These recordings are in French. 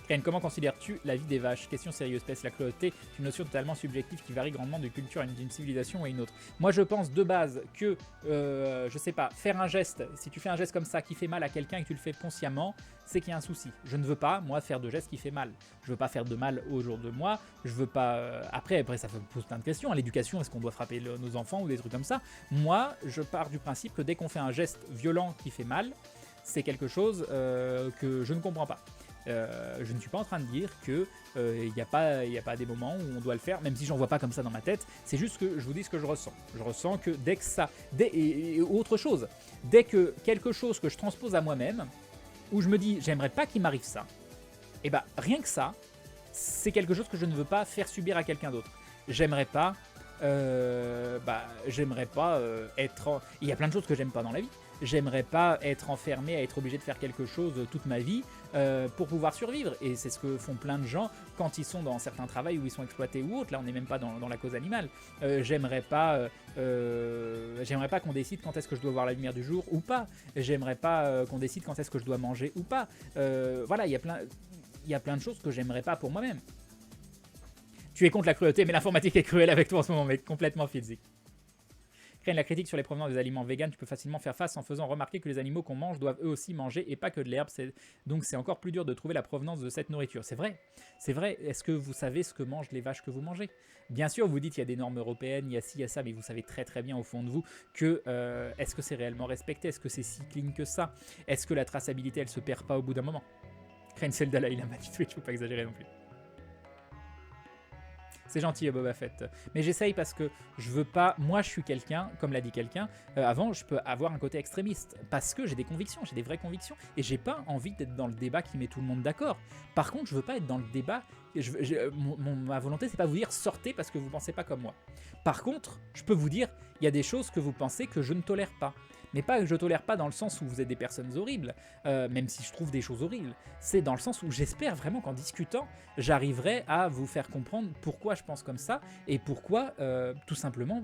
Ken, comment considères-tu la vie des vaches? Question sérieuse. La cruauté est une notion totalement subjective qui varie grandement d'une culture à d'une civilisation à une autre. Moi, je pense de base que, je sais pas, faire un geste, si tu fais un geste comme ça qui fait mal à quelqu'un et que tu le fais consciemment, c'est qu'il y a un souci. Je ne veux pas, moi, faire de gestes qui fait mal. Je veux pas faire de mal autour de moi. Je veux pas. Après, ça pose plein de questions. À l'éducation, est-ce qu'on doit frapper nos enfants ou des trucs comme ça? Moi, je pars du principe que dès qu'on fait un geste violent qui fait mal, c'est quelque chose que je ne comprends pas. Je ne suis pas en train de dire qu'il n'y a pas des moments où on doit le faire, même si j'en vois pas comme ça dans ma tête. C'est juste que je vous dis ce que je ressens. Je ressens que dès que ça... et autre chose, dès que quelque chose que je transpose à moi-même, où je me dis j'aimerais pas qu'il m'arrive ça, et bah rien que ça, c'est quelque chose que je ne veux pas faire subir à quelqu'un d'autre. J'aimerais pas... être... Il y a plein de choses que j'aime pas dans la vie. J'aimerais pas être enfermé à être obligé de faire quelque chose toute ma vie pour pouvoir survivre. Et c'est ce que font plein de gens quand ils sont dans certains travails où ils sont exploités ou autres. Là, on n'est même pas dans la cause animale. J'aimerais pas qu'on décide quand est-ce que je dois voir la lumière du jour ou pas. J'aimerais pas qu'on décide quand est-ce que je dois manger ou pas. Voilà, il y a plein de choses que j'aimerais pas pour moi-même. Tu es contre la cruauté, mais l'informatique est cruelle avec toi en ce moment, mec, complètement physique. Craigne la critique sur les provenances des aliments véganes, tu peux facilement faire face en faisant remarquer que les animaux qu'on mange doivent eux aussi manger et pas que de l'herbe. Donc c'est encore plus dur de trouver la provenance de cette nourriture. C'est vrai, c'est vrai. Est-ce que vous savez ce que mangent les vaches que vous mangez? Bien sûr, vous dites il y a des normes européennes, il y a ci, il y a ça, mais vous savez très très bien au fond de vous que est-ce que c'est réellement respecté? Est-ce que c'est si clean que ça? Est-ce que la traçabilité elle se perd pas au bout d'un moment? Craigne celle d'Alaï Lama dit Twitch, faut pas exagérer non plus. C'est gentil Boba Fett. Mais j'essaye parce que je veux pas... Moi, je suis quelqu'un, comme l'a dit quelqu'un, avant, je peux avoir un côté extrémiste. Parce que j'ai des convictions, j'ai des vraies convictions. Et j'ai pas envie d'être dans le débat qui met tout le monde d'accord. Par contre, je veux pas être dans le débat... ma volonté, c'est pas vous dire sortez parce que vous pensez pas comme moi. Par contre, je peux vous dire, il y a des choses que vous pensez que je ne tolère pas. Mais pas que je tolère pas dans le sens où vous êtes des personnes horribles, même si je trouve des choses horribles. C'est dans le sens où j'espère vraiment qu'en discutant, j'arriverai à vous faire comprendre pourquoi je pense comme ça et pourquoi, tout simplement,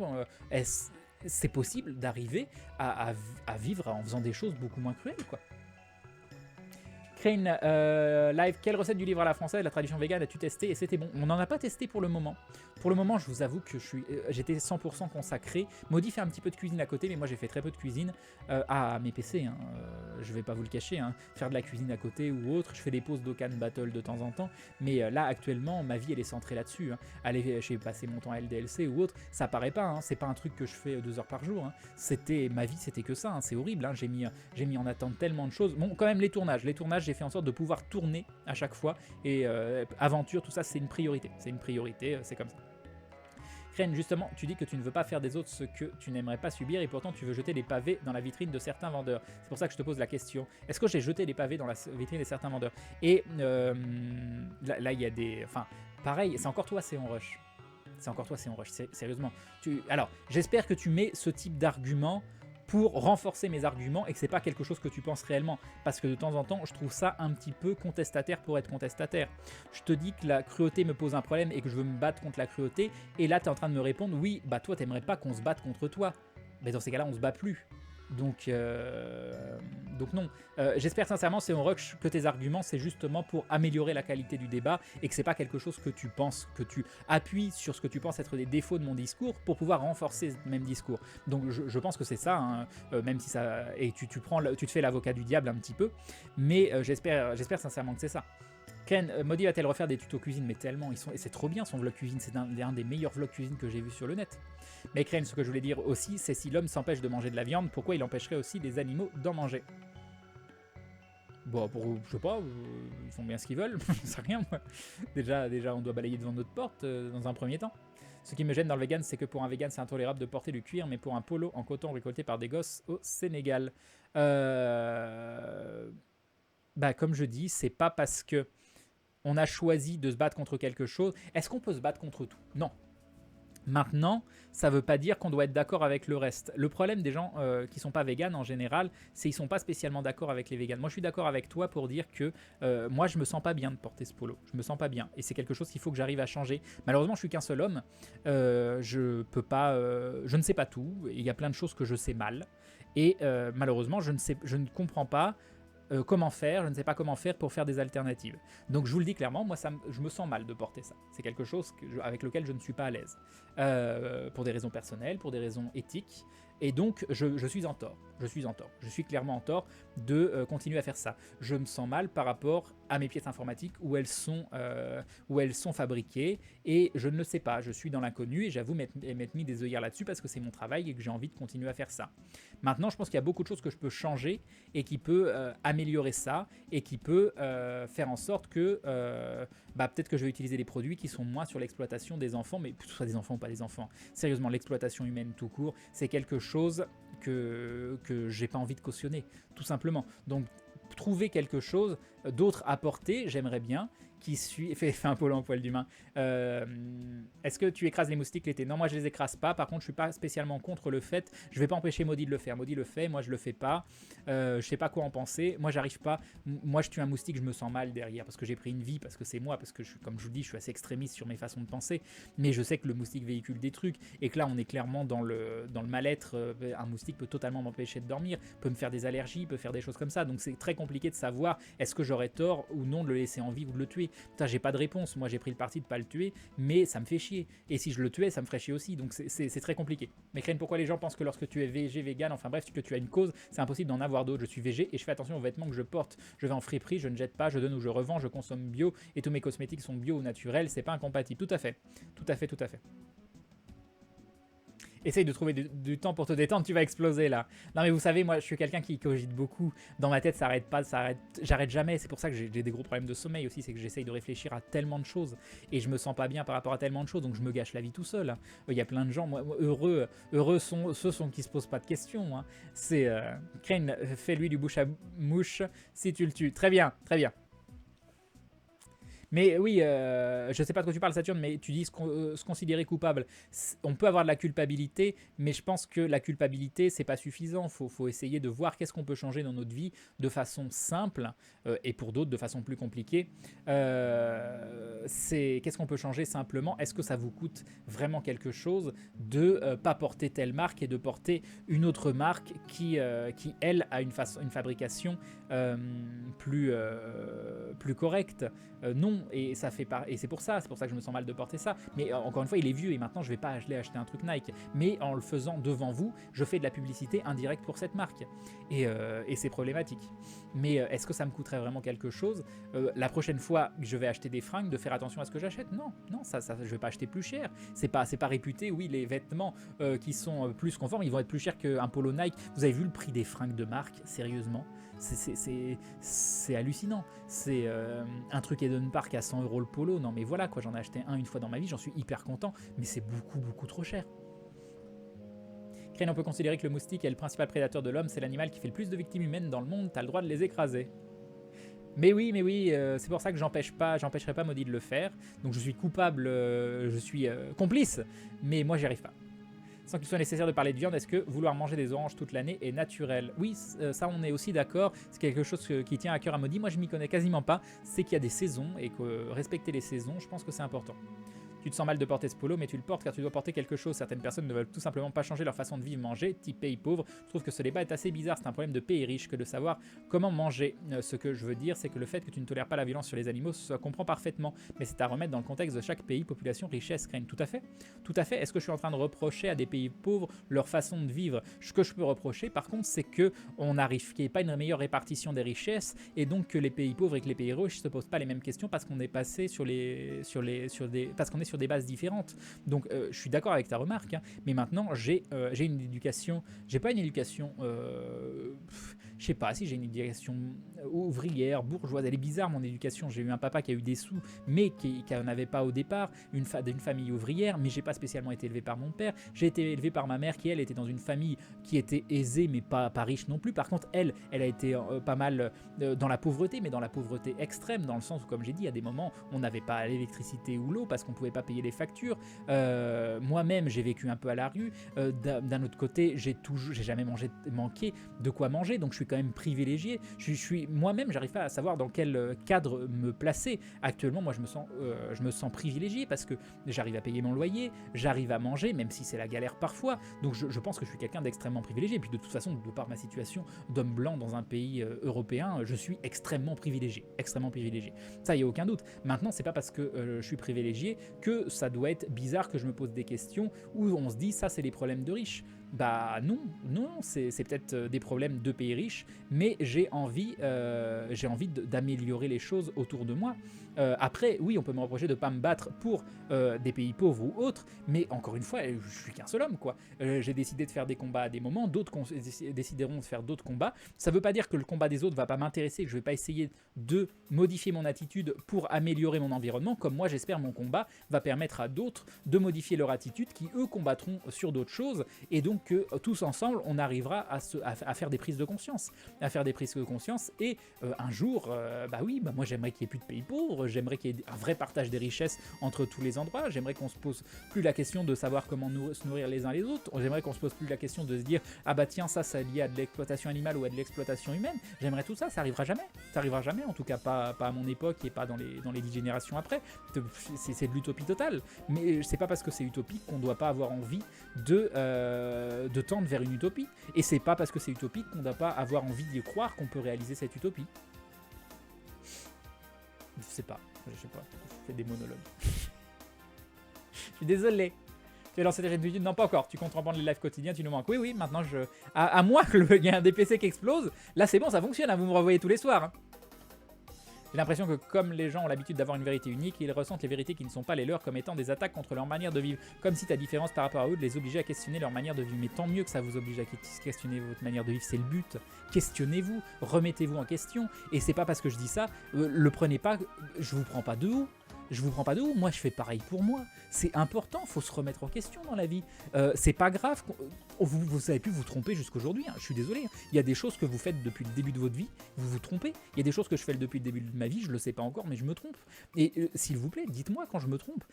c'est possible d'arriver à vivre en faisant des choses beaucoup moins cruelles, quoi. Crane Live, quelle recette du livre à la française, la tradition végane, as-tu testé et c'était bon? On n'en a pas testé pour le moment. Pour le moment, je vous avoue que j'étais 100% consacré. Maudit fait un petit peu de cuisine à côté, mais moi j'ai fait très peu de cuisine à mes PC. Hein. Je vais pas vous le cacher, hein. Faire de la cuisine à côté ou autre. Je fais des pauses d'Okan Battle de temps en temps, mais là actuellement, ma vie elle est centrée là-dessus. Hein. Aller, j'ai passé mon temps à LDLC ou autre, ça paraît pas. Hein. C'est pas un truc que je fais 2 heures par jour. Hein. Ma vie, c'était que ça. Hein. C'est horrible. Hein. J'ai mis en attente tellement de choses. Bon, quand même les tournages, j'ai fait en sorte de pouvoir tourner à chaque fois et aventure, tout ça, c'est une priorité. C'est une priorité, c'est comme ça. Crane, justement, tu dis que tu ne veux pas faire des autres ce que tu n'aimerais pas subir et pourtant tu veux jeter des pavés dans la vitrine de certains vendeurs. C'est pour ça que je te pose la question. Est-ce que j'ai jeté des pavés dans la vitrine de certains vendeurs? Et là, il y a des... Enfin, pareil, c'est encore toi, c'est en rush. C'est encore toi, c'est en rush. Sérieusement. Alors, j'espère que tu mets ce type d'argument pour renforcer mes arguments et que c'est pas quelque chose que tu penses réellement, parce que de temps en temps je trouve ça un petit peu contestataire pour être contestataire. Je te dis que la cruauté me pose un problème et que je veux me battre contre la cruauté, et là tu es en train de me répondre oui, bah toi t'aimerais pas qu'on se batte contre toi, mais dans ces cas là on se bat plus. Donc non. J'espère sincèrement, c'est en rush, que tes arguments c'est justement pour améliorer la qualité du débat et que c'est pas quelque chose que tu penses, que tu appuies sur ce que tu penses être des défauts de mon discours pour pouvoir renforcer ce même discours. Donc je pense que c'est ça, hein, même si ça... Et tu te fais l'avocat du diable un petit peu, mais j'espère sincèrement que c'est ça. Ken, Maudit va-t-elle refaire des tutos cuisine? Mais tellement, et c'est trop bien son vlog cuisine, c'est un des meilleurs vlogs cuisine que j'ai vu sur le net. Mais Ken, ce que je voulais dire aussi, c'est si l'homme s'empêche de manger de la viande, pourquoi il empêcherait aussi les animaux d'en manger? Bon, je sais pas, ils font bien ce qu'ils veulent, je sais rien moi. Déjà, on doit balayer devant notre porte dans un premier temps. Ce qui me gêne dans le vegan, c'est que pour un vegan, c'est intolérable de porter du cuir, mais pour un polo en coton récolté par des gosses au Sénégal. Comme je dis, c'est pas parce que on a choisi de se battre contre quelque chose. Est-ce qu'on peut se battre contre tout? Non. Maintenant, ça ne veut pas dire qu'on doit être d'accord avec le reste. Le problème des gens qui ne sont pas véganes en général, c'est qu'ils ne sont pas spécialement d'accord avec les véganes. Moi, je suis d'accord avec toi pour dire que moi, je ne me sens pas bien de porter ce polo. Je ne me sens pas bien. Et c'est quelque chose qu'il faut que j'arrive à changer. Malheureusement, je suis qu'un seul homme. Je ne sais pas tout. Il y a plein de choses que je sais mal. Et malheureusement, je ne comprends pas comment faire, je ne sais pas comment faire pour faire des alternatives. Donc je vous le dis clairement, moi je me sens mal de porter ça. C'est quelque chose avec lequel je ne suis pas à l'aise. Pour des raisons personnelles, pour des raisons éthiques. Et donc je suis en tort. Je suis clairement en tort de continuer à faire ça. Je me sens mal par rapport à mes pièces informatiques où elles sont fabriquées et je ne le sais pas. Je suis dans l'inconnu et j'avoue m'être mis des œillères là-dessus parce que c'est mon travail et que j'ai envie de continuer à faire ça. Maintenant, je pense qu'il y a beaucoup de choses que je peux changer et qui peut améliorer ça et qui peut faire en sorte que peut-être que je vais utiliser des produits qui sont moins sur l'exploitation des enfants, mais que ce soit des enfants ou pas des enfants. Sérieusement, l'exploitation humaine tout court, c'est quelque chose que j'ai pas envie de cautionner, tout simplement. Donc, trouver quelque chose d'autre à porter, j'aimerais bien, qui suit... Fais un polo en poil d'humain. Est-ce que tu écrases les moustiques l'été? Non, moi je les écrase pas. Par contre, je suis pas spécialement contre le fait. Je vais pas empêcher Maudit de le faire. Maudit le fait, moi je le fais pas. Je sais pas quoi en penser. Moi j'arrive pas. Moi je tue un moustique, je me sens mal derrière parce que j'ai pris une vie, parce que c'est moi, parce que comme je vous dis, je suis assez extrémiste sur mes façons de penser. Mais je sais que le moustique véhicule des trucs et que là on est clairement dans le mal-être. Un moustique peut totalement m'empêcher de dormir, peut me faire des allergies, peut faire des choses comme ça. Donc c'est très compliqué de savoir est-ce que j'aurais tort ou non de le laisser en vie ou de le tuer. Putain, j'ai pas de réponse. Moi j'ai pris le parti de pas le tuer, mais ça me fait chier. Et si je le tuais, ça me ferait chier aussi. Donc c'est très compliqué. Mais Crane, pourquoi les gens pensent que lorsque tu es végé, vegan, enfin bref, que tu as une cause, c'est impossible d'en avoir d'autres. Je suis végé et je fais attention aux vêtements que je porte. Je vais en friperie, je ne jette pas, je donne ou je revends, je consomme bio et tous mes cosmétiques sont bio ou naturels. C'est pas incompatible. Tout à fait. Tout à fait, tout à fait. Essaye de trouver du temps pour te détendre, tu vas exploser là. Non mais vous savez, moi je suis quelqu'un qui cogite beaucoup. Dans ma tête ça arrête pas, j'arrête jamais. C'est pour ça que j'ai des gros problèmes de sommeil aussi, c'est que j'essaye de réfléchir à tellement de choses et je me sens pas bien par rapport à tellement de choses, donc je me gâche la vie tout seul. Il y a plein de gens, moi, heureux sont ceux qui se posent pas de questions. Hein. C'est Crane, fais-lui du bouche à mouche si tu le tues. Très bien, très bien. Mais oui, je sais pas de quoi tu parles, Saturne, mais tu dis se considérer coupable. On peut avoir de la culpabilité, mais je pense que la culpabilité, c'est pas suffisant. Faut essayer de voir qu'est-ce qu'on peut changer dans notre vie de façon simple, et pour d'autres de façon plus compliquée. Qu'est-ce qu'on peut changer simplement? Est-ce que ça vous coûte vraiment quelque chose de pas porter telle marque et de porter une autre marque qui elle, a une fabrication plus correcte? Non, et ça fait pas, et c'est pour ça que je me sens mal de porter ça. Mais encore une fois, il est vieux et maintenant je vais pas aller acheter un truc Nike. Mais en le faisant devant vous, je fais de la publicité indirecte pour cette marque. Et c'est problématique. Mais est-ce que ça me coûterait vraiment quelque chose la prochaine fois que je vais acheter des fringues, de faire attention à ce que j'achète? Non, ça, je vais pas acheter plus cher. C'est pas réputé. Oui, les vêtements qui sont plus conformes, ils vont être plus chers qu'un polo Nike. Vous avez vu le prix des fringues de marque? Sérieusement? C'est hallucinant. C'est un truc Eden Park à 100 € le polo. Non mais voilà quoi, j'en ai acheté un une fois dans ma vie, j'en suis hyper content, mais c'est beaucoup trop cher. Crane, on peut considérer que le moustique est le principal prédateur de l'homme, c'est l'animal qui fait le plus de victimes humaines dans le monde, t'as le droit de les écraser. Mais oui, c'est pour ça que j'empêcherai pas Maudit de le faire. Donc je suis coupable, je suis complice, mais moi j'y arrive pas. Sans qu'il soit nécessaire de parler de viande, est-ce que vouloir manger des oranges toute l'année est naturel? Oui, ça on est aussi d'accord, c'est quelque chose qui tient à cœur à Maudit. Moi je m'y connais quasiment pas, c'est qu'il y a des saisons et que respecter les saisons, je pense que c'est important. Tu te sens mal de porter ce polo, mais tu le portes car tu dois porter quelque chose. Certaines personnes ne veulent tout simplement pas changer leur façon de vivre, manger, type pays pauvre. Je trouve que ce débat est assez bizarre, c'est un problème de pays riche que de savoir comment manger. Ce que je veux dire, c'est que le fait que tu ne tolères pas la violence sur les animaux, ça comprend parfaitement, mais c'est à remettre dans le contexte de chaque pays, population, richesse, Crane. Tout à fait. Tout à fait. Est-ce que je suis en train de reprocher à des pays pauvres leur façon de vivre? Ce que je peux reprocher, par contre, c'est qu'il n'y ait pas une meilleure répartition des richesses et donc que les pays pauvres et que les pays riches ne se posent pas les mêmes questions parce qu'on est passé parce qu'on est sur des bases différentes. Donc je suis d'accord avec ta remarque, hein, mais maintenant j'ai une éducation, j'ai pas une éducation, je sais pas si j'ai une éducation ouvrière, bourgeoise, elle est bizarre mon éducation, j'ai eu un papa qui a eu des sous, mais qui n'en avait pas au départ, d'une famille ouvrière, mais j'ai pas spécialement été élevé par mon père, j'ai été élevé par ma mère qui elle était dans une famille qui était aisée mais pas riche non plus. Par contre elle a été pas mal dans la pauvreté, mais dans la pauvreté extrême, dans le sens où comme j'ai dit, à des moments on n'avait pas l'électricité ou l'eau parce qu'on pouvait pas pas payer les factures. Moi-même, j'ai vécu un peu à la rue. D'un autre côté, j'ai jamais manqué de quoi manger, donc je suis quand même privilégié. Moi-même, j'arrive pas à savoir dans quel cadre me placer. Actuellement, moi, je me sens privilégié parce que j'arrive à payer mon loyer, j'arrive à manger, même si c'est la galère parfois. Donc je pense que je suis quelqu'un d'extrêmement privilégié. Et puis de toute façon, de par ma situation d'homme blanc dans un pays européen, je suis extrêmement privilégié. Extrêmement privilégié. Ça, il n'y a aucun doute. Maintenant, c'est pas parce que je suis privilégié que ça doit être bizarre que je me pose des questions où on se dit ça, c'est les problèmes de riches. Bah non, c'est peut-être des problèmes de pays riches, mais j'ai envie d'améliorer les choses autour de moi. Après, oui, on peut me reprocher de ne pas me battre pour des pays pauvres ou autres, mais encore une fois, je suis qu'un seul homme, quoi. J'ai décidé de faire des combats à des moments, d'autres décideront de faire d'autres combats. Ça ne veut pas dire que le combat des autres ne va pas m'intéresser, que je ne vais pas essayer de modifier mon attitude pour améliorer mon environnement, comme moi, j'espère, mon combat va permettre à d'autres de modifier leur attitude, qui, eux, combattront sur d'autres choses, et donc que tous ensemble, on arrivera à faire des prises de conscience, et un jour, moi j'aimerais qu'il n'y ait plus de pays pauvres, j'aimerais qu'il y ait un vrai partage des richesses entre tous les endroits, j'aimerais qu'on se pose plus la question de savoir comment se nourrir les uns les autres, j'aimerais qu'on se pose plus la question de se dire ah bah tiens ça lié à de l'exploitation animale ou à de l'exploitation humaine, j'aimerais tout ça, ça arrivera jamais, en tout cas pas à mon époque et pas dans les 10 générations après, c'est de l'utopie totale, mais c'est pas parce que c'est utopique qu'on doit pas avoir envie de tendre vers une utopie, et c'est pas parce que c'est utopique qu'on doit pas avoir envie d'y croire qu'on peut réaliser cette utopie. Je sais pas, je fais des monologues. Je suis désolé. Tu as lancé tes chaînes YouTube? Non, pas encore. Tu comptes reprendre les lives quotidiens, tu nous manques. Oui, maintenant à moins qu'il y ait un des PC qui explose, là c'est bon, ça fonctionne, hein, vous me revoyez tous les soirs. Hein. J'ai l'impression que comme les gens ont l'habitude d'avoir une vérité unique, ils ressentent les vérités qui ne sont pas les leurs comme étant des attaques contre leur manière de vivre. Comme si ta différence par rapport à eux les obligeait à questionner leur manière de vivre. Mais tant mieux que ça vous oblige à questionner votre manière de vivre, c'est le but. Questionnez-vous, remettez-vous en question. Et c'est pas parce que je dis ça, le prenez pas, je vous prends pas de haut. Moi je fais pareil pour moi. C'est important, faut se remettre en question dans la vie. C'est pas grave, vous avez pu vous tromper jusqu'aujourd'hui, hein. Je suis désolé. Il y a des choses que vous faites depuis le début de votre vie, vous vous trompez. Il y a des choses que je fais depuis le début de ma vie, je le sais pas encore, mais je me trompe. Et s'il vous plaît, dites-moi quand je me trompe.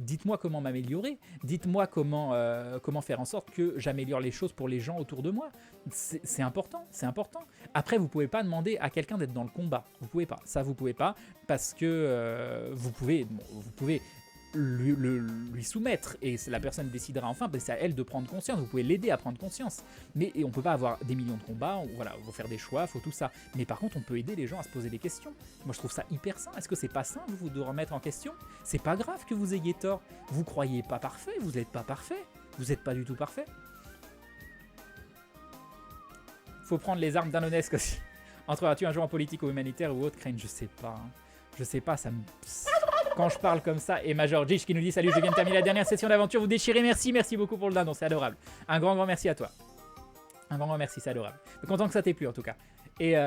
Dites-moi comment m'améliorer. Dites-moi comment faire en sorte que j'améliore les choses pour les gens autour de moi. C'est important, c'est important. Après, vous pouvez pas demander à quelqu'un d'être dans le combat. Vous pouvez pas. Ça, vous pouvez pas parce que vous pouvez lui soumettre et la personne décidera enfin, c'est à elle de prendre conscience, vous pouvez l'aider à prendre conscience, mais on peut pas avoir des millions de combats, voilà, il faut faire des choix, il faut tout ça, mais par contre on peut aider les gens à se poser des questions. Moi je trouve ça hyper sain. Est-ce que c'est pas sain vous de remettre en question? C'est pas grave que vous ayez tort, vous croyez pas parfait, vous n'êtes pas parfait, vous n'êtes pas du tout parfait. Faut prendre les armes d'Anonesque aussi. Entreras-tu un jour en politique ou humanitaire ou autre, Crane? Je sais pas, hein. Je sais pas, ça me... Quand je parle comme ça, et Major Jish qui nous dit salut, je viens de terminer la dernière session d'aventure, vous déchirez, merci beaucoup pour le dindon, c'est adorable. Un grand merci à toi. Un grand merci, c'est adorable. Je suis content que ça t'ait plu en tout cas. Et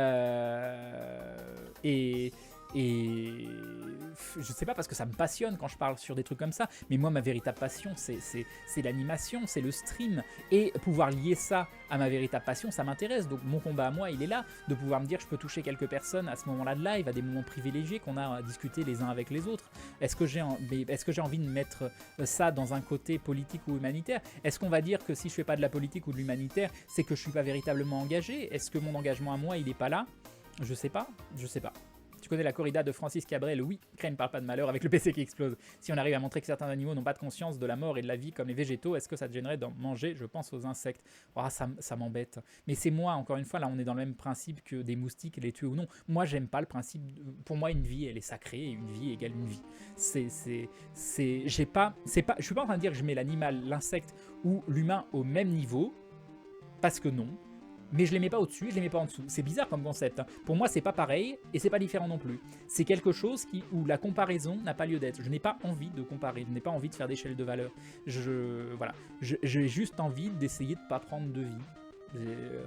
je sais pas, parce que ça me passionne quand je parle sur des trucs comme ça, mais moi ma véritable passion c'est l'animation, c'est le stream, et pouvoir lier ça à ma véritable passion, ça m'intéresse. Donc mon combat à moi il est là, de pouvoir me dire je peux toucher quelques personnes à ce moment là de live, à des moments privilégiés qu'on a à discuter les uns avec les autres. Est-ce que j'ai envie de mettre ça dans un côté politique ou humanitaire? Est-ce qu'on va dire que si je fais pas de la politique ou de l'humanitaire, c'est que je suis pas véritablement engagé? Est-ce que mon engagement à moi il est pas là? Je sais pas. Tu connais la corrida de Francis Cabrel? Oui, Crane ne parle pas de malheur avec le PC qui explose. Si on arrive à montrer que certains animaux n'ont pas de conscience de la mort et de la vie comme les végétaux, est-ce que ça te gênerait d'en manger? Je pense aux insectes. Oh, ça m'embête. Mais c'est moi, encore une fois, là on est dans le même principe que des moustiques, les tuer ou non. Moi j'aime pas le principe, pour moi une vie elle est sacrée et une vie égale une vie. Je suis pas en train de dire que je mets l'animal, l'insecte ou l'humain au même niveau, parce que non. Mais je les mets pas au-dessus, je les mets pas en dessous. C'est bizarre comme concept. Hein. Pour moi, c'est pas pareil et c'est pas différent non plus. C'est quelque chose où la comparaison n'a pas lieu d'être. Je n'ai pas envie de comparer, je n'ai pas envie de faire d'échelle de valeur. Voilà. J'ai juste envie d'essayer de pas prendre de vie.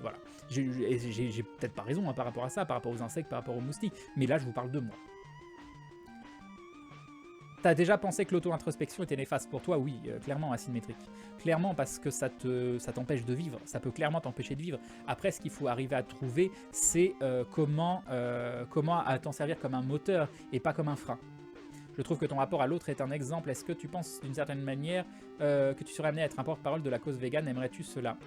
Voilà. J'ai peut-être pas raison hein, par rapport à ça, par rapport aux insectes, par rapport aux moustiques. Mais là, je vous parle de moi. T'as déjà pensé que l'auto-introspection était néfaste pour toi? Oui, clairement asymétrique. Clairement parce que ça t'empêche de vivre. Ça peut clairement t'empêcher de vivre. Après, ce qu'il faut arriver à trouver, c'est comment t'en servir comme un moteur et pas comme un frein. Je trouve que ton rapport à l'autre est un exemple. Est-ce que tu penses d'une certaine manière que tu serais amené à être un porte-parole de la cause végane? Aimerais-tu cela?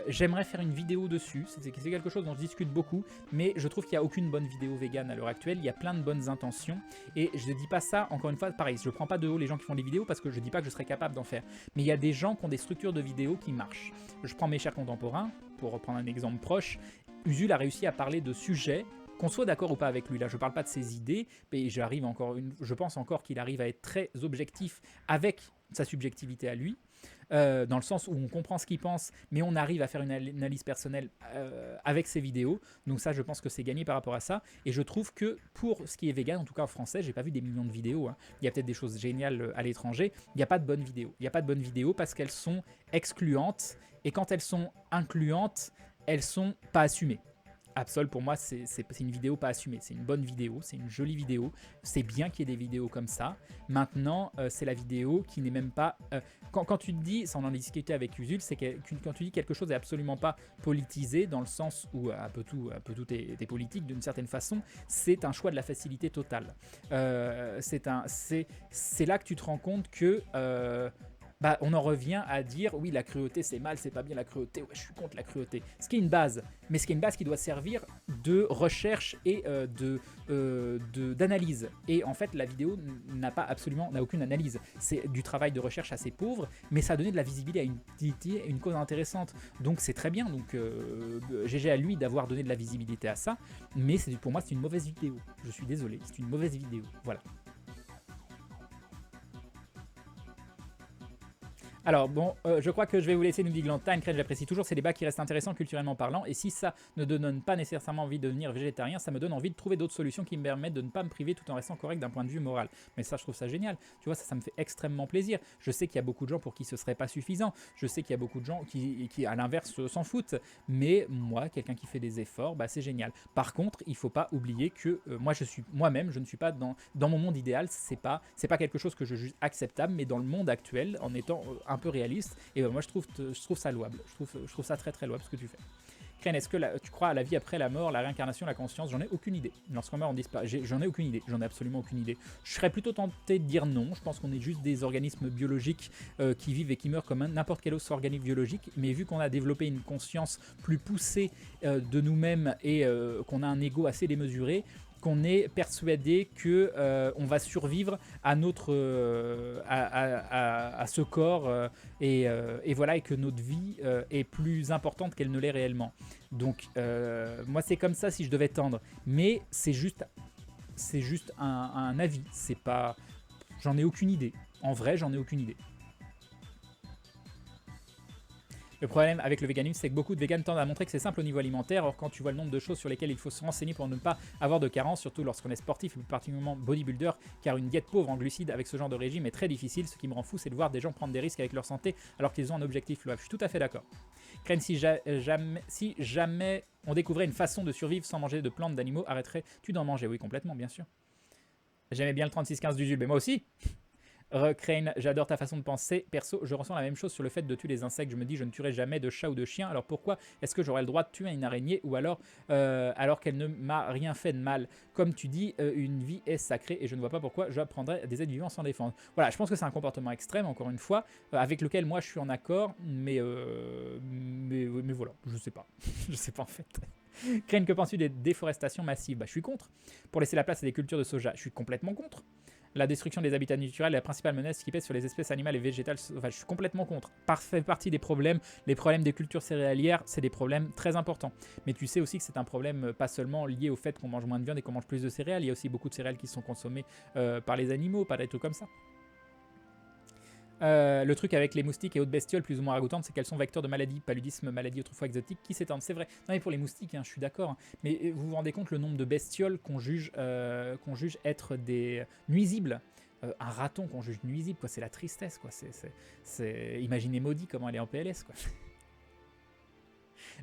J'aimerais faire une vidéo dessus. C'est quelque chose dont je discute beaucoup, mais je trouve qu'il n'y a aucune bonne vidéo végane à l'heure actuelle. Il y a plein de bonnes intentions, et je ne dis pas ça, encore une fois, pareil, je ne prends pas de haut les gens qui font des vidéos parce que je ne dis pas que je serais capable d'en faire. Mais il y a des gens qui ont des structures de vidéos qui marchent. Je prends mes chers contemporains, pour reprendre un exemple proche. Usul a réussi à parler de sujets, qu'on soit d'accord ou pas avec lui, là je parle pas de ses idées, mais je pense encore qu'il arrive à être très objectif avec sa subjectivité à lui, dans le sens où on comprend ce qu'il pense, mais on arrive à faire une analyse personnelle avec ses vidéos. Donc ça, je pense que c'est gagné par rapport à ça. Et je trouve que pour ce qui est vegan, en tout cas en français, j'ai pas vu des millions de vidéos, hein. Il y a peut-être des choses géniales à l'étranger. Il n'y a pas de bonnes vidéos. Il n'y a pas de bonnes vidéos parce qu'elles sont excluantes. Et quand elles sont incluantes, elles sont pas assumées. Absol, pour moi, c'est une vidéo pas assumée. C'est une bonne vidéo, c'est une jolie vidéo. C'est bien qu'il y ait des vidéos comme ça. Maintenant, c'est la vidéo qui n'est même pas... quand tu te dis, ça on en a discuté avec Usul, c'est que quand tu dis quelque chose n'est absolument pas politisé, dans le sens où un peu tout est politique d'une certaine façon, c'est un choix de la facilité totale. C'est là que tu te rends compte que... on en revient à dire oui, la cruauté c'est mal, c'est pas bien la cruauté, ouais, je suis contre la cruauté. Ce qui est une base, mais ce qui est une base qui doit servir de recherche et d'analyse. Et en fait, la vidéo n'a aucune analyse. C'est du travail de recherche assez pauvre, mais ça a donné de la visibilité à une cause intéressante. Donc c'est très bien. Donc GG à lui d'avoir donné de la visibilité à ça, mais pour moi c'est une mauvaise vidéo. Je suis désolé, c'est une mauvaise vidéo. Voilà. Alors bon, je crois que je vais vous laisser, nous dit Glantine. Crête, j'apprécie toujours ces débats qui restent intéressants culturellement parlant, et si ça ne donne pas nécessairement envie de devenir végétarien, ça me donne envie de trouver d'autres solutions qui me permettent de ne pas me priver tout en restant correct d'un point de vue moral. Mais ça, je trouve ça génial. Tu vois, ça me fait extrêmement plaisir. Je sais qu'il y a beaucoup de gens pour qui ce serait pas suffisant. Je sais qu'il y a beaucoup de gens qui à l'inverse, s'en foutent. Mais moi, quelqu'un qui fait des efforts, c'est génial. Par contre, il faut pas oublier que moi-même, je ne suis pas dans mon monde idéal. C'est pas quelque chose que je juge acceptable, mais dans le monde actuel, en étant un peu réaliste, et moi je trouve ça louable, je trouve ça très très louable ce que tu fais. Crane, est-ce que tu crois à la vie après la mort, la réincarnation, la conscience? J'en ai aucune idée. Lorsqu'on meurt, on disparaît. J'en ai aucune idée. J'en ai absolument aucune idée. Je serais plutôt tenté de dire non. Je pense qu'on est juste des organismes biologiques qui vivent et qui meurent comme n'importe quel autre organisme biologique. Mais vu qu'on a développé une conscience plus poussée de nous-mêmes et qu'on a un ego assez démesuré, qu'on est persuadé que on va survivre à notre à ce corps et voilà, et que notre vie est plus importante qu'elle ne l'est réellement. Donc moi c'est comme ça si je devais tendre, mais c'est juste un avis, c'est pas, j'en ai aucune idée. En vrai, j'en ai aucune idée. Le problème avec le véganisme, c'est que beaucoup de véganes tendent à montrer que c'est simple au niveau alimentaire. Or, quand tu vois le nombre de choses sur lesquelles il faut se renseigner pour ne pas avoir de carence, surtout lorsqu'on est sportif et plus particulièrement bodybuilder, car une diète pauvre en glucides avec ce genre de régime est très difficile. Ce qui me rend fou, c'est de voir des gens prendre des risques avec leur santé alors qu'ils ont un objectif louable. Je suis tout à fait d'accord. Crane, si jamais on découvrait une façon de survivre sans manger de plantes, d'animaux, arrêterais-tu d'en manger? Oui, complètement, bien sûr. J'aimais bien le 36-15 du Jules, mais moi aussi. Crane, j'adore ta façon de penser. Perso, je ressens la même chose sur le fait de tuer les insectes. Je me dis, je ne tuerai jamais de chat ou de chien. Alors pourquoi est-ce que j'aurais le droit de tuer une araignée ou alors qu'elle ne m'a rien fait de mal? Comme tu dis, une vie est sacrée et je ne vois pas pourquoi j'apprendrais des êtres vivants sans défendre. Voilà, je pense que c'est un comportement extrême, encore une fois, avec lequel moi je suis en accord, mais voilà, je sais pas. Je sais pas en fait. Crane, que penses-tu des déforestations massives? Je suis contre. Pour laisser la place à des cultures de soja, je suis complètement contre. La destruction des habitats naturels est la principale menace qui pèse sur les espèces animales et végétales. Enfin, je suis complètement contre. Fait partie des problèmes. Les problèmes des cultures céréalières, c'est des problèmes très importants. Mais tu sais aussi que c'est un problème pas seulement lié au fait qu'on mange moins de viande et qu'on mange plus de céréales. Il y a aussi beaucoup de céréales qui sont consommées par les animaux, par des trucs comme ça. Le truc avec les moustiques et autres bestioles plus ou moins ragoûtantes, c'est qu'elles sont vecteurs de maladies, paludisme, maladies autrefois exotiques qui s'étendent. C'est vrai. Non, mais pour les moustiques, je suis d'accord. Mais vous vous rendez compte le nombre de bestioles qu'on juge être des nuisibles? Un raton qu'on juge nuisible, quoi. C'est la tristesse, quoi. Imaginez Maudit comment elle est en PLS, quoi.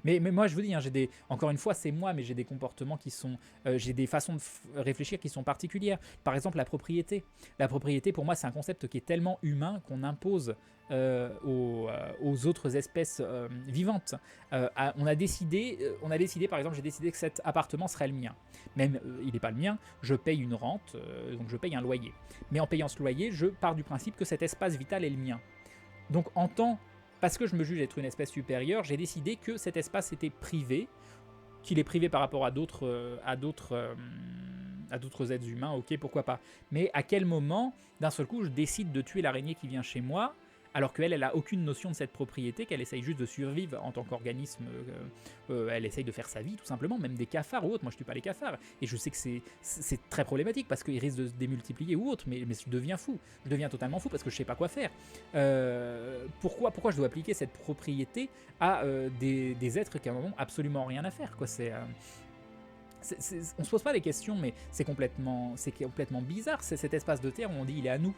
Mais moi, je vous dis, hein, encore une fois, c'est moi, mais j'ai des comportements qui sont, j'ai des façons de réfléchir qui sont particulières. Par exemple, la propriété. La propriété, pour moi, c'est un concept qui est tellement humain qu'on impose aux autres espèces vivantes. On a décidé, par exemple, j'ai décidé que cet appartement serait le mien. Même il n'est pas le mien, je paye une rente, donc je paye un loyer. Mais en payant ce loyer, je pars du principe que cet espace vital est le mien. Donc parce que je me juge être une espèce supérieure, j'ai décidé que cet espace était privé, qu'il est privé par rapport à d'autres êtres humains, ok, pourquoi pas. Mais à quel moment, d'un seul coup, je décide de tuer l'araignée qui vient chez moi, alors qu'elle, elle a aucune notion de cette propriété, qu'elle essaye juste de survivre en tant qu'organisme, elle essaye de faire sa vie tout simplement, même des cafards ou autres, moi je tue pas les cafards, et je sais que c'est très problématique parce qu'ils risquent de se démultiplier ou autre, mais je deviens fou, je deviens totalement fou parce que je sais pas quoi faire. Pourquoi je dois appliquer cette propriété à des êtres qui n'en ont absolument rien à faire, quoi, on se pose pas des questions, mais c'est complètement bizarre, c'est cet espace de terre où on dit il est à nous.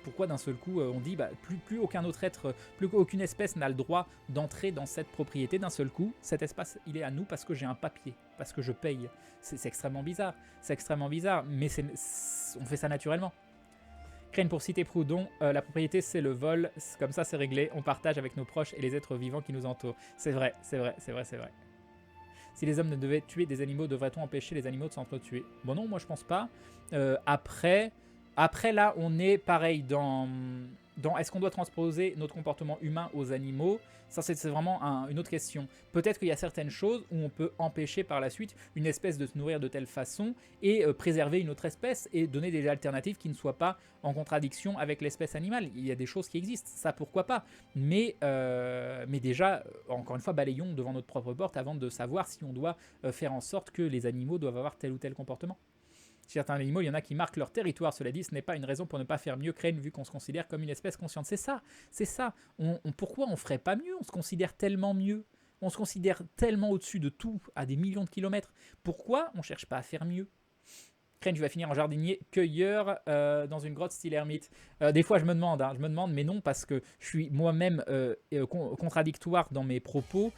Pourquoi d'un seul coup on dit plus aucun autre être, plus aucune espèce n'a le droit d'entrer dans cette propriété. D'un seul coup, cet espace il est à nous parce que j'ai un papier, parce que je paye. C'est extrêmement bizarre, mais on fait ça naturellement. Crane pour citer Proudhon, la propriété c'est le vol, comme ça c'est réglé, on partage avec nos proches et les êtres vivants qui nous entourent. C'est vrai. Si les hommes ne devaient tuer des animaux, devrait-on empêcher les animaux de s'entretuer? Bon non, moi je pense pas. Après là, on est pareil dans est-ce qu'on doit transposer notre comportement humain aux animaux? Ça, c'est vraiment une autre question. Peut-être qu'il y a certaines choses où on peut empêcher par la suite une espèce de se nourrir de telle façon et préserver une autre espèce et donner des alternatives qui ne soient pas en contradiction avec l'espèce animale. Il y a des choses qui existent, ça pourquoi pas. Mais déjà, encore une fois, balayons devant notre propre porte avant de savoir si on doit faire en sorte que les animaux doivent avoir tel ou tel comportement. Certains animaux, il y en a qui marquent leur territoire. Cela dit, ce n'est pas une raison pour ne pas faire mieux Crane vu qu'on se considère comme une espèce consciente. C'est ça. Pourquoi on ferait pas mieux? On se considère tellement mieux. On se considère tellement au-dessus de tout, à des millions de kilomètres. Pourquoi on cherche pas à faire mieux? Crane, tu vas finir en jardinier cueilleur dans une grotte style ermite. Des fois, je me demande, mais non, parce que je suis moi-même contradictoire dans mes propos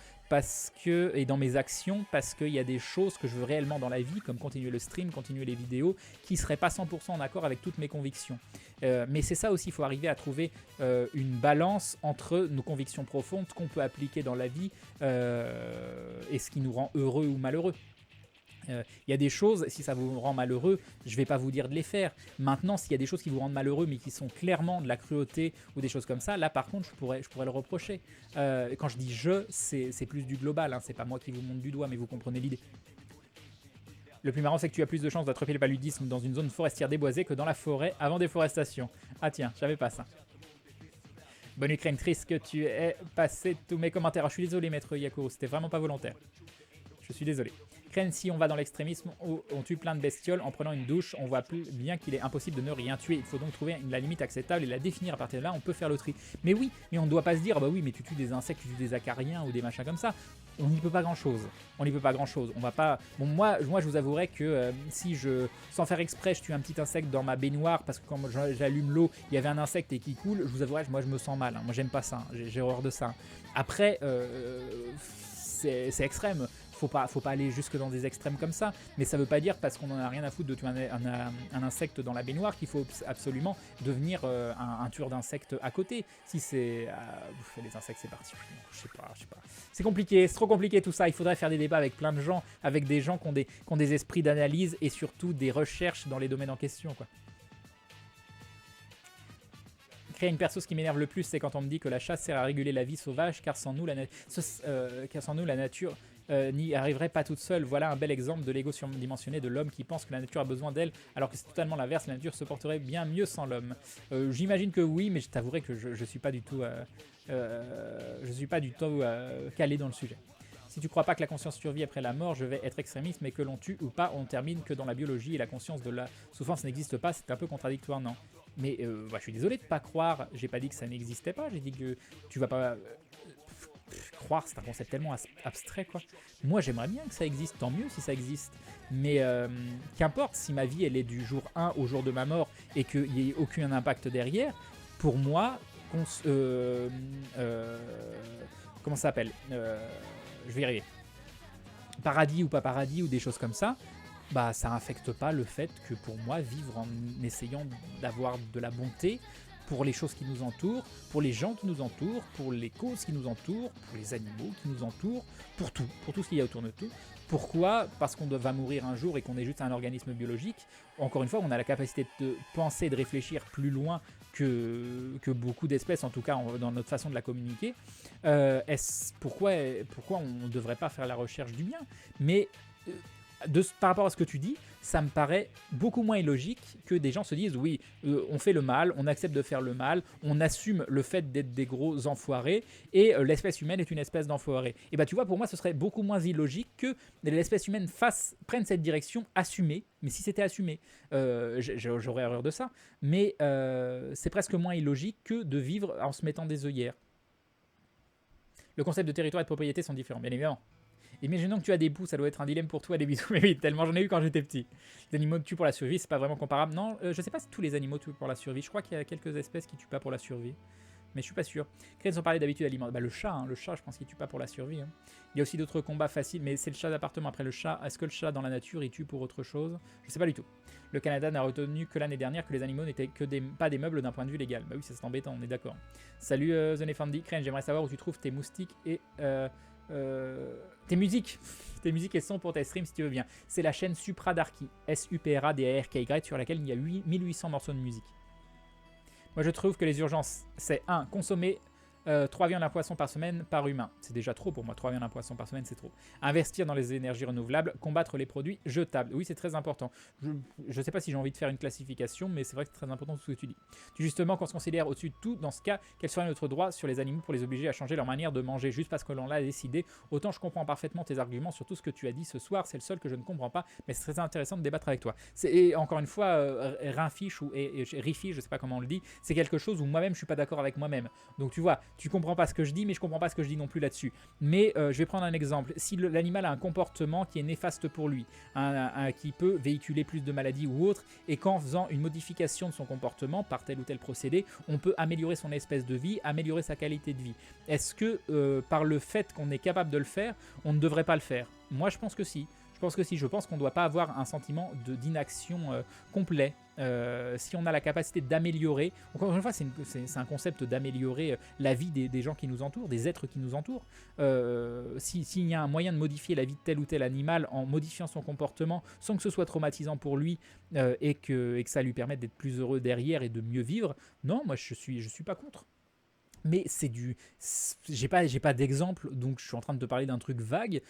et dans mes actions, parce qu'il y a des choses que je veux réellement dans la vie, comme continuer le stream, continuer les vidéos, qui ne seraient pas 100% en accord avec toutes mes convictions. Mais c'est ça aussi, il faut arriver à trouver une balance entre nos convictions profondes, ce qu'on peut appliquer dans la vie et ce qui nous rend heureux ou malheureux. Il y a des choses, si ça vous rend malheureux, je ne vais pas vous dire de les faire. Maintenant, s'il y a des choses qui vous rendent malheureux, mais qui sont clairement de la cruauté ou des choses comme ça, là par contre, je pourrais le reprocher. Quand je dis je, c'est plus du global, hein, c'est pas moi qui vous montre du doigt, mais vous comprenez l'idée. Le plus marrant, c'est que tu as plus de chances d'attraper le paludisme dans une zone forestière déboisée que dans la forêt avant déforestation. Ah tiens, je savais pas ça. Bonne Ukraine, triste que tu aies passé tous mes commentaires. Ah, je suis désolé, maître Yakuro, c'était vraiment pas volontaire. Je suis désolé. Crane, si on va dans l'extrémisme où on tue plein de bestioles en prenant une douche, on voit plus bien qu'il est impossible de ne rien tuer. Il faut donc trouver la limite acceptable et la définir. À partir de là, on peut faire le tri. Mais oui, mais on ne doit pas se dire, bah oui, mais tu tues des insectes, tu tues des acariens ou des machins comme ça. On n'y peut pas grand-chose. On va pas. Bon, moi, je vous avouerai que si sans faire exprès, je tue un petit insecte dans ma baignoire parce que quand j'allume l'eau, il y avait un insecte et qui coule, je vous avouerai, moi, je me sens mal. Hein. Moi, j'aime pas ça. Hein. J'ai horreur de ça. Après, c'est extrême. Faut pas aller jusque dans des extrêmes comme ça, mais ça veut pas dire parce qu'on en a rien à foutre de tuer un insecte dans la baignoire qu'il faut absolument devenir un tueur d'insectes à côté. Si c'est les insectes, c'est parti. Je sais pas. C'est compliqué, c'est trop compliqué tout ça. Il faudrait faire des débats avec plein de gens, avec des gens qui ont des esprits d'analyse et surtout des recherches dans les domaines en question, quoi. Créer une perso, ce qui m'énerve le plus, c'est quand on me dit que la chasse sert à réguler la vie sauvage, car sans nous la nature n'y arriverait pas toute seule. Voilà un bel exemple de l'ego surdimensionné de l'homme qui pense que la nature a besoin d'elle, alors que c'est totalement l'inverse, la nature se porterait bien mieux sans l'homme. J'imagine que oui, mais je t'avouerai que je suis pas du tout, calé dans le sujet. Si tu crois pas que la conscience survit après la mort, je vais être extrémiste, mais que l'on tue ou pas, on termine que dans la biologie et la conscience de la souffrance n'existe pas, c'est un peu contradictoire, non? Mais je suis désolé de pas croire, j'ai pas dit que ça n'existait pas, j'ai dit que tu vas pas croire, c'est un concept tellement abstrait, quoi. Moi j'aimerais bien que ça existe, tant mieux si ça existe, mais qu'importe si ma vie elle est du jour 1 au jour de ma mort et qu'il n'y ait aucun impact derrière, pour moi, comment ça s'appelle, je vais y arriver. Paradis ou pas paradis ou des choses comme ça, bah ça n'affecte pas le fait que pour moi, vivre en essayant d'avoir de la bonté pour les choses qui nous entourent, pour les gens qui nous entourent, pour les causes qui nous entourent, pour les animaux qui nous entourent, pour tout ce qu'il y a autour de tout. Pourquoi? Parce qu'on va mourir un jour et qu'on est juste un organisme biologique. Encore une fois, on a la capacité de penser, de réfléchir plus loin que beaucoup d'espèces, en tout cas dans notre façon de la communiquer. Pourquoi on ne devrait pas faire la recherche du bien? Mais par rapport à ce que tu dis, ça me paraît beaucoup moins illogique que des gens se disent oui, on fait le mal, on accepte de faire le mal, on assume le fait d'être des gros enfoirés et l'espèce humaine est une espèce d'enfoirés. Et bah tu vois, pour moi, ce serait beaucoup moins illogique que l'espèce humaine prenne cette direction assumée. Mais si c'était assumé, j'aurais horreur de ça. Mais c'est presque moins illogique que de vivre en se mettant des œillères. Le concept de territoire et de propriété sont différents, bien évidemment. Imaginons que tu as des poux, ça doit être un dilemme pour toi, des bisous. Mais oui, tellement j'en ai eu quand j'étais petit. Les animaux tuent pour la survie, c'est pas vraiment comparable. Non, je sais pas si tous les animaux tuent pour la survie. Je crois qu'il y a quelques espèces qui tuent pas pour la survie. Mais je suis pas sûr. Crane sont parlé d'habitude alimentaire. Bah, le chat, je pense qu'il tue pas pour la survie. Hein. Il y a aussi d'autres combats faciles, mais c'est le chat d'appartement. Après le chat, est-ce que le chat dans la nature il tue pour autre chose? Je sais pas du tout. Le Canada n'a retenu que l'année dernière que les animaux n'étaient que pas des meubles d'un point de vue légal. Bah oui, c'est embêtant, on est d'accord. Salut The Nefandi. Crane, j'aimerais savoir où tu trouves tes moustiques et tes musiques et sons pour tes streams si tu veux bien. C'est la chaîne Supradarky, SUPRADARKY, sur laquelle il y a 1800 morceaux de musique. Moi je trouve que les urgences, c'est 1. Consommer 3 viandes à poisson par semaine par humain. C'est déjà trop pour moi, 3 viandes à poisson par semaine c'est trop. Investir dans les énergies renouvelables, combattre les produits jetables. Oui, c'est très important. Je ne sais pas si j'ai envie de faire une classification, mais c'est vrai que c'est très important tout ce que tu dis. Justement, qu'on se considère au-dessus de tout, dans ce cas, quel serait notre droit sur les animaux pour les obliger à changer leur manière de manger juste parce que l'on l'a décidé? Autant je comprends parfaitement tes arguments sur tout ce que tu as dit ce soir, c'est le seul que je ne comprends pas, mais c'est très intéressant de débattre avec toi. Et encore une fois, Rinfiche ou Rifiche, je sais pas comment on le dit, c'est quelque chose où moi-même je suis pas d'accord avec moi-même. Donc tu vois, tu comprends pas ce que je dis, mais je comprends pas ce que je dis non plus là-dessus. Mais je vais prendre un exemple. Si l'animal a un comportement qui est néfaste pour lui, qui peut véhiculer plus de maladies ou autre, et qu'en faisant une modification de son comportement par tel ou tel procédé, on peut améliorer son espèce de vie, améliorer sa qualité de vie. Est-ce que par le fait qu'on est capable de le faire, on ne devrait pas le faire? Moi, je pense que si. Je pense qu'on ne doit pas avoir un sentiment d'inaction complet. Si on a la capacité d'améliorer, encore une fois, c'est un concept d'améliorer la vie des gens qui nous entourent, des êtres qui nous entourent. S'il y a un moyen de modifier la vie de tel ou tel animal en modifiant son comportement sans que ce soit traumatisant pour lui et que ça lui permette d'être plus heureux derrière et de mieux vivre, non, moi je suis pas contre. Mais j'ai pas d'exemple, donc je suis en train de te parler d'un truc vague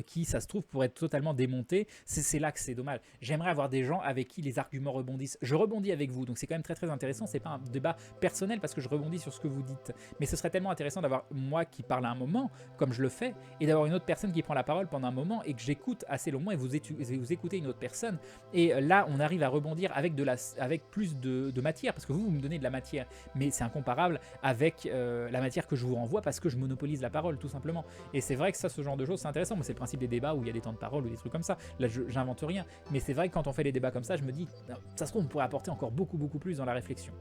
qui, ça se trouve, pourrait être totalement démonté. C'est là que c'est dommage. J'aimerais avoir des gens avec qui les arguments rebondissent. Je rebondis avec vous, donc c'est quand même très très intéressant. C'est pas un débat personnel parce que je rebondis sur ce que vous dites, mais ce serait tellement intéressant d'avoir moi qui parle à un moment, comme je le fais, et d'avoir une autre personne qui prend la parole pendant un moment et que j'écoute assez longuement et vous écoutez une autre personne. Et là, on arrive à rebondir avec plus de matière, parce que vous me donnez de la matière, mais c'est incomparable avec la matière que je vous renvoie parce que je monopolise la parole tout simplement. Et c'est vrai que ça, ce genre de choses, c'est intéressant. Moi, c'est le principe des débats où il y a des temps de parole ou des trucs comme ça. Là, j'invente rien. Mais c'est vrai que quand on fait des débats comme ça, je me dis, ça se trouve, on pourrait apporter encore beaucoup plus dans la réflexion.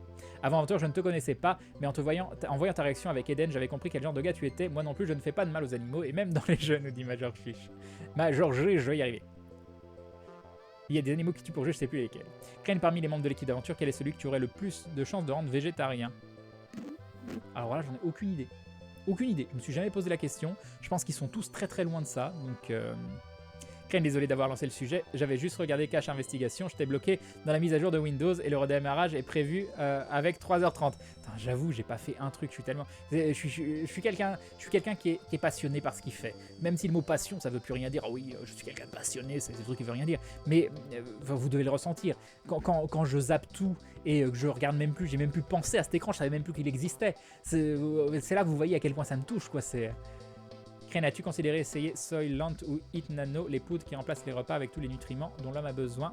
Avant Aventure, je ne te connaissais pas, mais en voyant ta réaction avec Eden, j'avais compris quel genre de gars tu étais. Moi non plus, je ne fais pas de mal aux animaux, et même dans les jeunes, nous dit Major Fish. Major G, je vais y arriver. Il y a des animaux qui tuent pour jeu, je sais plus lesquels. Crane, parmi les membres de l'équipe d'aventure, quel est celui que tu aurais le plus de chances de rendre végétarien? Alors là, j'en ai aucune idée. Aucune idée. Je me suis jamais posé la question. Je pense qu'ils sont tous très très loin de ça. Donc, Crane, désolé d'avoir lancé le sujet. J'avais juste regardé Cache Investigation. J'étais bloqué dans la mise à jour de Windows et le redémarrage est prévu avec 3h30. J'avoue, j'ai pas fait un truc. Je suis quelqu'un qui est passionné par ce qu'il fait. Même si le mot passion, ça veut plus rien dire. Oh oui, je suis quelqu'un de passionné, c'est des trucs qui veulent rien dire. Mais vous devez le ressentir. Quand je zappe tout et que je regarde même plus, j'ai même plus pensé à cet écran, je savais même plus qu'il existait. C'est là que vous voyez à quel point ça me touche, quoi. Crane, as-tu considéré essayer Soylent ou Eat Nano, les poudres qui remplacent les repas avec tous les nutriments dont l'homme a besoin?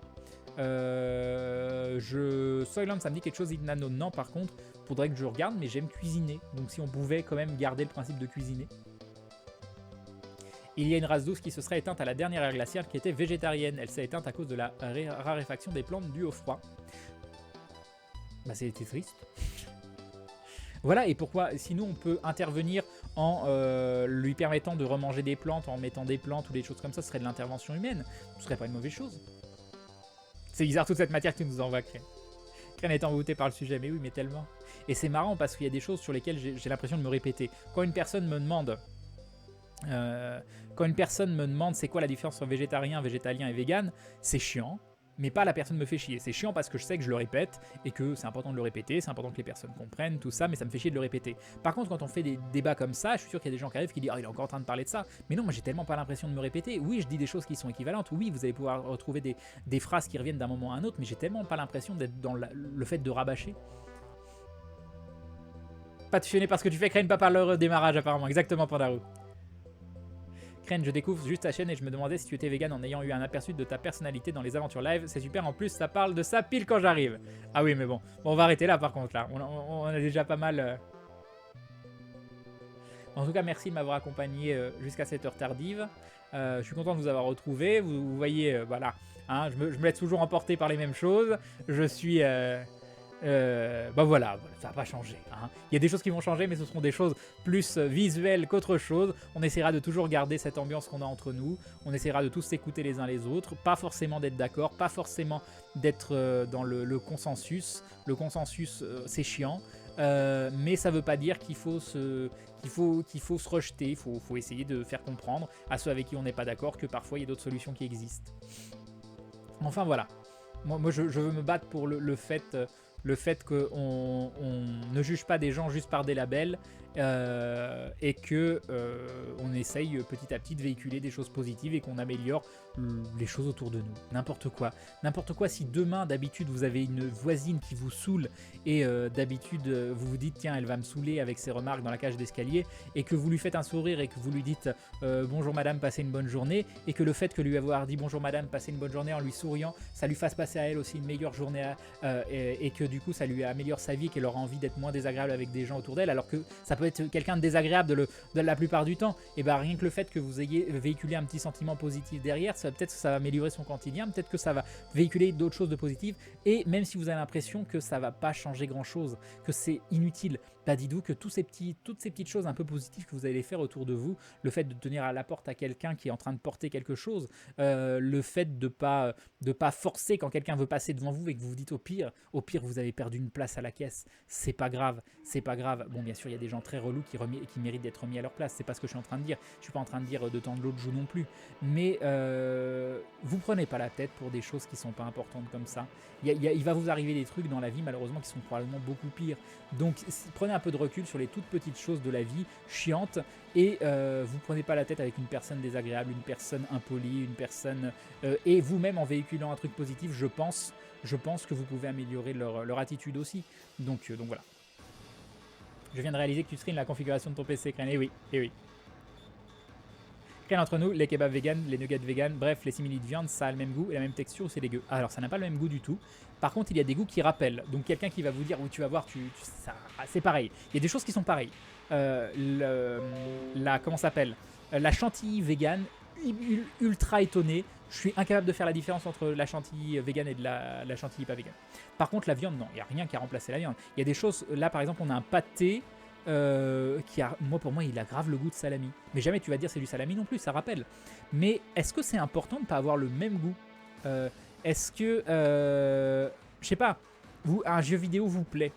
Soylent, ça me dit quelque chose. Eat Nano, non. Par contre, faudrait que je regarde, mais j'aime cuisiner. Donc si on pouvait quand même garder le principe de cuisiner. Il y a une race douce qui se serait éteinte à la dernière ère glaciaire qui était végétarienne. Elle s'est éteinte à cause de la raréfaction des plantes dues au froid. Bah c'était triste. Voilà, et pourquoi, si nous on peut intervenir en lui permettant de remanger des plantes, en mettant des plantes ou des choses comme ça, ce serait de l'intervention humaine, ce serait pas une mauvaise chose. C'est bizarre toute cette matière que tu nous envoies, Crane. Crane est envoûté par le sujet, mais oui, mais tellement. Et c'est marrant parce qu'il y a des choses sur lesquelles j'ai l'impression de me répéter. Quand une personne me demande c'est quoi la différence entre végétarien, végétalien et vegan, c'est chiant, mais pas la personne me fait chier. C'est chiant parce que je sais que je le répète et que c'est important de le répéter, c'est important que les personnes comprennent tout ça, mais ça me fait chier de le répéter. Par contre, quand on fait des débats comme ça, je suis sûr qu'il y a des gens qui arrivent qui disent il est encore en train de parler de ça. Mais non, moi j'ai tellement pas l'impression de me répéter. Oui, je dis des choses qui sont équivalentes. Oui, vous allez pouvoir retrouver des phrases qui reviennent d'un moment à un autre, mais j'ai tellement pas l'impression d'être dans le fait de rabâcher. Passionné parce que tu fais, Crane, pas par le démarrage apparemment. Exactement, Pandarou. Crane, je découvre juste ta chaîne et je me demandais si tu étais vegan en ayant eu un aperçu de ta personnalité dans les aventures live. C'est super, en plus ça parle de ça pile quand j'arrive. Ah oui, mais bon, on va arrêter là par contre là. On a déjà pas mal. En tout cas, merci de m'avoir accompagné jusqu'à cette heure tardive. Je suis content de vous avoir retrouvé. Vous voyez, voilà, hein, je me laisse toujours emporter par les mêmes choses. Je suis... bah voilà, ça va pas changer. Hein. Il y a des choses qui vont changer, mais ce seront des choses plus visuelles qu'autre chose. On essaiera de toujours garder cette ambiance qu'on a entre nous. On essaiera de tous s'écouter les uns les autres. Pas forcément d'être d'accord, pas forcément d'être dans le consensus. Le consensus, c'est chiant. Mais ça veut pas dire qu'il faut se rejeter. Il faut essayer de faire comprendre à ceux avec qui on n'est pas d'accord que parfois il y a d'autres solutions qui existent. Enfin voilà. Moi je veux me battre pour le fait qu'on ne juge pas des gens juste par des labels et que on essaye petit à petit de véhiculer des choses positives et qu'on améliore les choses autour de nous. N'importe quoi. N'importe quoi. Si demain, d'habitude, vous avez une voisine qui vous saoule et d'habitude, vous vous dites tiens, elle va me saouler avec ses remarques dans la cage d'escalier et que vous lui faites un sourire et que vous lui dites bonjour madame, passez une bonne journée et que le fait que lui avoir dit bonjour madame, passez une bonne journée en lui souriant, ça lui fasse passer à elle aussi une meilleure journée et que du coup ça lui améliore sa vie et qu'elle aura envie d'être moins désagréable avec des gens autour d'elle, alors que ça peut être quelqu'un de désagréable de la plupart du temps, et bah rien que le fait que vous ayez véhiculé un petit sentiment positif derrière, peut-être que ça va améliorer son quotidien, peut-être que ça va véhiculer d'autres choses de positives, et même si vous avez l'impression que ça va pas changer grand chose, que c'est inutile, bah dites-vous que toutes ces petites choses un peu positives que vous allez faire autour de vous, le fait de tenir à la porte à quelqu'un qui est en train de porter quelque chose, le fait de pas forcer quand quelqu'un veut passer devant vous et que vous vous dites au pire vous avez perdu une place à la caisse, c'est pas grave. Bon, bien sûr il y a des gens très relous qui méritent d'être remis à leur place, c'est pas ce que je suis en train de dire, je suis pas en train de dire de tendre l'autre joue non plus, mais vous prenez pas la tête pour des choses qui sont pas importantes comme ça. Il va vous arriver des trucs dans la vie malheureusement qui sont probablement beaucoup pires, donc prenez un peu de recul sur les toutes petites choses de la vie chiantes et vous prenez pas la tête avec une personne désagréable, une personne impolie, une personne et vous-même en véhiculant un truc positif, je pense que vous pouvez améliorer leur attitude aussi, donc voilà. Je viens de réaliser que tu screens la configuration de ton PC, Crane. Eh oui. Crane, entre nous, les kebabs vegan, les nuggets vegan, bref, les simili de viande, ça a le même goût et la même texture ou c'est dégueu? Alors, ça n'a pas le même goût du tout. Par contre, il y a des goûts qui rappellent. Donc, quelqu'un qui va vous dire, oui, tu vas voir, c'est pareil. Il y a des choses qui sont pareilles. Comment ça s'appelle? La chantilly vegan, ultra étonné. Je suis incapable de faire la différence entre la chantilly vegan et de la chantilly pas vegan. Par contre, la viande, non, il n'y a rien qui a remplacé la viande. Il y a des choses, là par exemple, on a un pâté pour moi, il a grave le goût de salami. Mais jamais tu vas dire c'est du salami non plus, ça rappelle. Mais est-ce que c'est important de ne pas avoir le même goût? Est-ce que, je sais pas, un jeu vidéo vous plaît?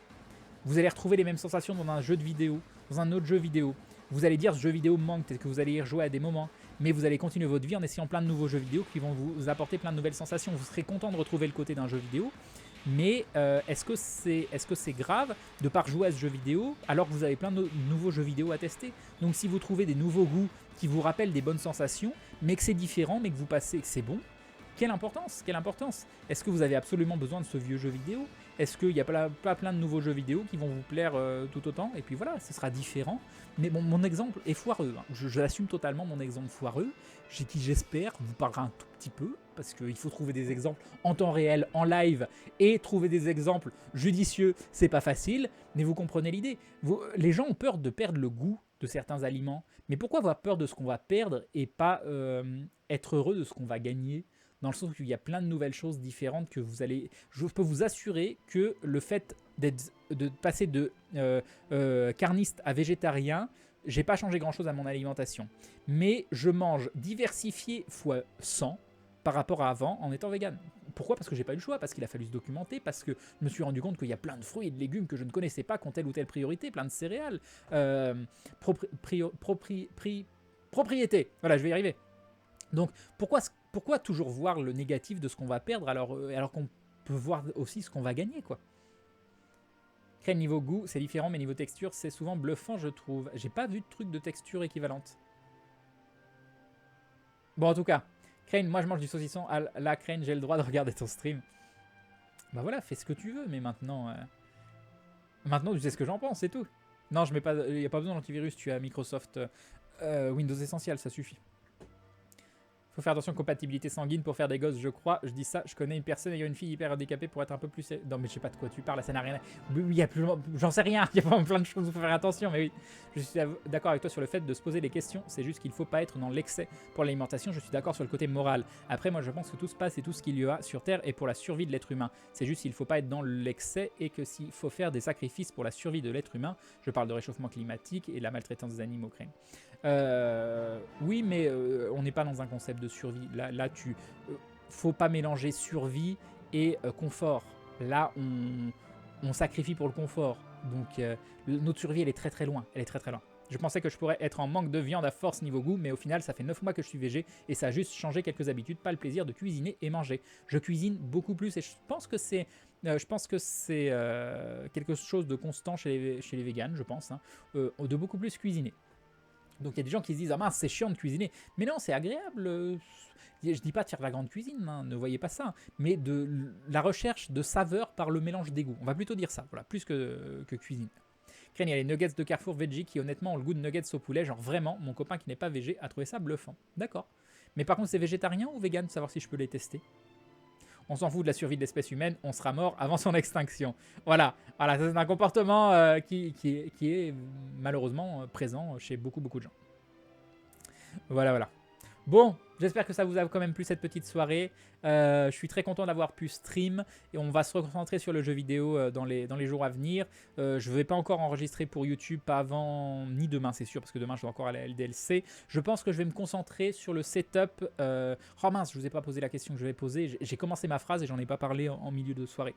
Vous allez retrouver les mêmes sensations dans un jeu de vidéo, dans un autre jeu vidéo. Vous allez dire ce jeu vidéo me manque, peut-être que vous allez y rejouer à des moments, mais vous allez continuer votre vie en essayant plein de nouveaux jeux vidéo qui vont vous apporter plein de nouvelles sensations. Vous serez content de retrouver le côté d'un jeu vidéo, mais est-ce que c'est grave de ne pas rejouer à ce jeu vidéo alors que vous avez plein de nouveaux jeux vidéo à tester? Donc si vous trouvez des nouveaux goûts qui vous rappellent des bonnes sensations, mais que c'est différent, mais que vous passez, que c'est bon, quelle importance? Est-ce que vous avez absolument besoin de ce vieux jeu vidéo? Est-ce qu'il n'y a pas plein de nouveaux jeux vidéo qui vont vous plaire tout autant? Et puis voilà, ce sera différent. Mais bon, mon exemple est foireux. Hein. Je l'assume totalement, mon exemple foireux, qui j'espère vous parlera un tout petit peu, parce qu'il faut trouver des exemples en temps réel, en live, et trouver des exemples judicieux, c'est pas facile, mais vous comprenez l'idée. Les gens ont peur de perdre le goût de certains aliments, mais pourquoi avoir peur de ce qu'on va perdre et pas être heureux de ce qu'on va gagner? dans le sens où il y a plein de nouvelles choses différentes que vous allez... Je peux vous assurer que le fait de passer de carniste à végétarien, j'ai pas changé grand chose à mon alimentation. Mais je mange diversifié fois 100 par rapport à avant en étant vegan. Pourquoi? Parce que j'ai pas eu le choix, parce qu'il a fallu se documenter, parce que je me suis rendu compte qu'il y a plein de fruits et de légumes que je ne connaissais pas, qui ont telle ou telle priorité, plein de céréales. Propriété. Voilà, je vais y arriver. Donc, pourquoi toujours voir le négatif de ce qu'on va perdre alors qu'on peut voir aussi ce qu'on va gagner, quoi. Crème niveau goût, c'est différent, mais niveau texture, c'est souvent bluffant, je trouve. J'ai pas vu de truc de texture équivalente. Bon, en tout cas, Crane, moi je mange du saucisson. Là, Crane, j'ai le droit de regarder ton stream. Bah voilà, fais ce que tu veux, mais maintenant... Maintenant, tu sais ce que j'en pense, c'est tout. Non, je mets pas... Il n'y a pas besoin d'antivirus, tu as Microsoft Windows Essential, ça suffit. Faut faire attention, compatibilité sanguine pour faire des gosses, je crois. Je dis ça, je connais une personne ayant une fille hyper handicapée pour être un peu plus... Non, mais je sais pas de quoi tu parles, ça n'a rien à... Oui, il y a plus... J'en sais rien, il y a plein de choses où il faut faire attention, mais oui. Je suis d'accord avec toi sur le fait de se poser des questions, c'est juste qu'il faut pas être dans l'excès pour l'alimentation, je suis d'accord sur le côté moral. Après, moi, je pense que tout se passe et tout ce qu'il y a sur Terre est pour la survie de l'être humain. C'est juste qu'il faut pas être dans l'excès et que s'il faut faire des sacrifices pour la survie de l'être humain, je parle de réchauffement climatique et la maltraitance des animaux, crème. Oui, mais on n'est pas dans un concept de survie. Là faut pas mélanger survie et confort. Là, on sacrifie pour le confort. Donc, notre survie, elle est très très loin. Elle est très très loin. Je pensais que je pourrais être en manque de viande à force niveau goût, mais au final, ça fait 9 mois que je suis végé et ça a juste changé quelques habitudes, pas le plaisir de cuisiner et manger. Je cuisine beaucoup plus et je pense que c'est quelque chose de constant chez les véganes, je pense, hein, de beaucoup plus cuisiner. Donc il y a des gens qui se disent « Ah mince, c'est chiant de cuisiner ». Mais non, c'est agréable. Je dis pas de faire de la grande cuisine, hein, ne voyez pas ça. Mais de la recherche de saveur par le mélange des goûts. On va plutôt dire ça, voilà, plus que cuisine. Crane, il y a les nuggets de Carrefour Veggie qui honnêtement ont le goût de nuggets au poulet. Genre vraiment, mon copain qui n'est pas végé a trouvé ça bluffant. D'accord. Mais par contre, c'est végétarien ou vegan? Savoir si je peux les tester. On s'en fout de la survie de l'espèce humaine, on sera mort avant son extinction. Voilà, ça c'est un comportement qui est malheureusement présent chez beaucoup de gens. Voilà. Bon, j'espère que ça vous a quand même plu cette petite soirée. Je suis très content d'avoir pu stream et on va se reconcentrer sur le jeu vidéo dans les jours à venir. Je ne vais pas encore enregistrer pour YouTube, pas avant ni demain, c'est sûr, parce que demain je dois encore aller à LDLC. Je pense que je vais me concentrer sur le setup. Oh mince, je vous ai pas posé la question que je vais poser. J'ai commencé ma phrase et j'en ai pas parlé en milieu de soirée.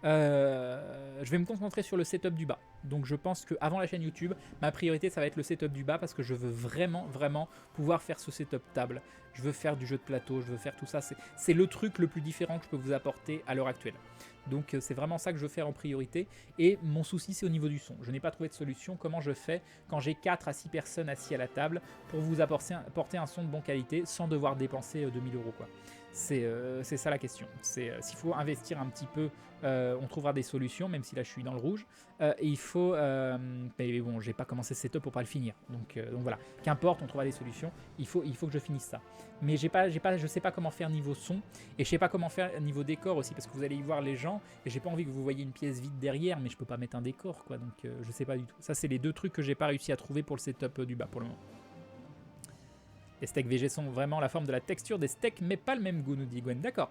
Je vais me concentrer sur le setup du bas. Donc je pense qu'avant la chaîne YouTube, ma priorité ça va être le setup du bas parce que je veux vraiment pouvoir faire ce setup table. Je veux faire du jeu de plateau, je veux faire tout ça. C'est le truc le plus différent que je peux vous apporter à l'heure actuelle. Donc c'est vraiment ça que je veux faire en priorité. Et mon souci c'est au niveau du son. Je n'ai pas trouvé de solution. Comment je fais quand j'ai 4 à 6 personnes assis à la table pour vous apporter un son de bonne qualité sans devoir dépenser 2000 €, quoi. C'est ça la question. S'il faut investir un petit peu, on trouvera des solutions, même si là je suis dans le rouge. Et il faut... mais bon, j'ai pas commencé ce setup pour pas le finir. Donc voilà, qu'importe, on trouvera des solutions. Il faut que je finisse ça. Mais je sais pas comment faire niveau son. Et je sais pas comment faire niveau décor aussi, parce que vous allez y voir les gens. Et j'ai pas envie que vous voyiez une pièce vide derrière, mais je peux pas mettre un décor, quoi. Donc je sais pas du tout. Ça, c'est les deux trucs que j'ai pas réussi à trouver pour le setup du bas pour le moment. Les steaks végé sont vraiment la forme de la texture des steaks, mais pas le même goût, nous dit Gwen. D'accord.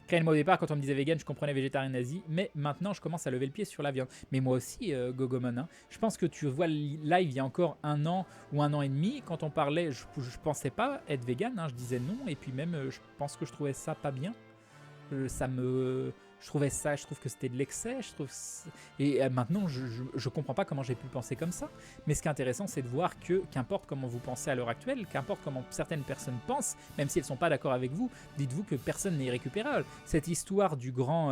Moi au départ, quand on me disait vegan, je comprenais végétarien nazi, mais maintenant je commence à lever le pied sur la viande. Mais moi aussi, Gogomon, hein. Je pense que tu vois le live il y a encore 1 an ou 1 an et demi, quand on parlait, je pensais pas être vegan, hein, je disais non, et puis même je pense que je trouvais ça pas bien. Je trouve que c'était de l'excès, et maintenant je comprends pas comment j'ai pu penser comme ça. Mais ce qui est intéressant, c'est de voir que qu'importe comment vous pensez à l'heure actuelle, qu'importe comment certaines personnes pensent, même si elles sont pas d'accord avec vous, dites-vous que personne n'est irrécupérable. Cette histoire du grand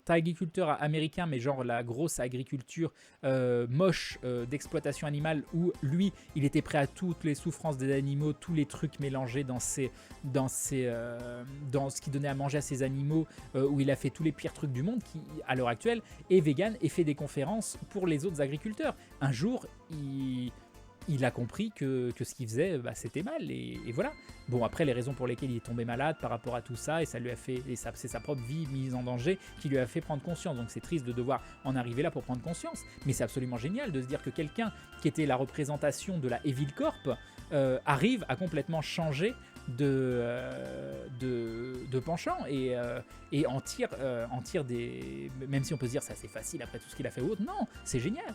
agriculteur américain, mais genre la grosse agriculture moche d'exploitation animale, où lui, il était prêt à toutes les souffrances des animaux, tous les trucs mélangés dans ce qu'il donnait à manger à ses animaux, où il a fait tous les pires trucs du monde, qui à l'heure actuelle est vegan et fait des conférences pour les autres agriculteurs. Un jour, il a compris que ce qu'il faisait, c'était mal, et voilà. Bon, après, les raisons pour lesquelles il est tombé malade par rapport à tout ça, et ça lui a fait, et c'est sa propre vie mise en danger qui lui a fait prendre conscience. Donc c'est triste de devoir en arriver là pour prendre conscience, mais c'est absolument génial de se dire que quelqu'un qui était la représentation de la Evil Corp, arrive à complètement changer de penchant et en tire des... Même si on peut se dire c'est assez facile après tout ce qu'il a fait ou autre, non, c'est génial.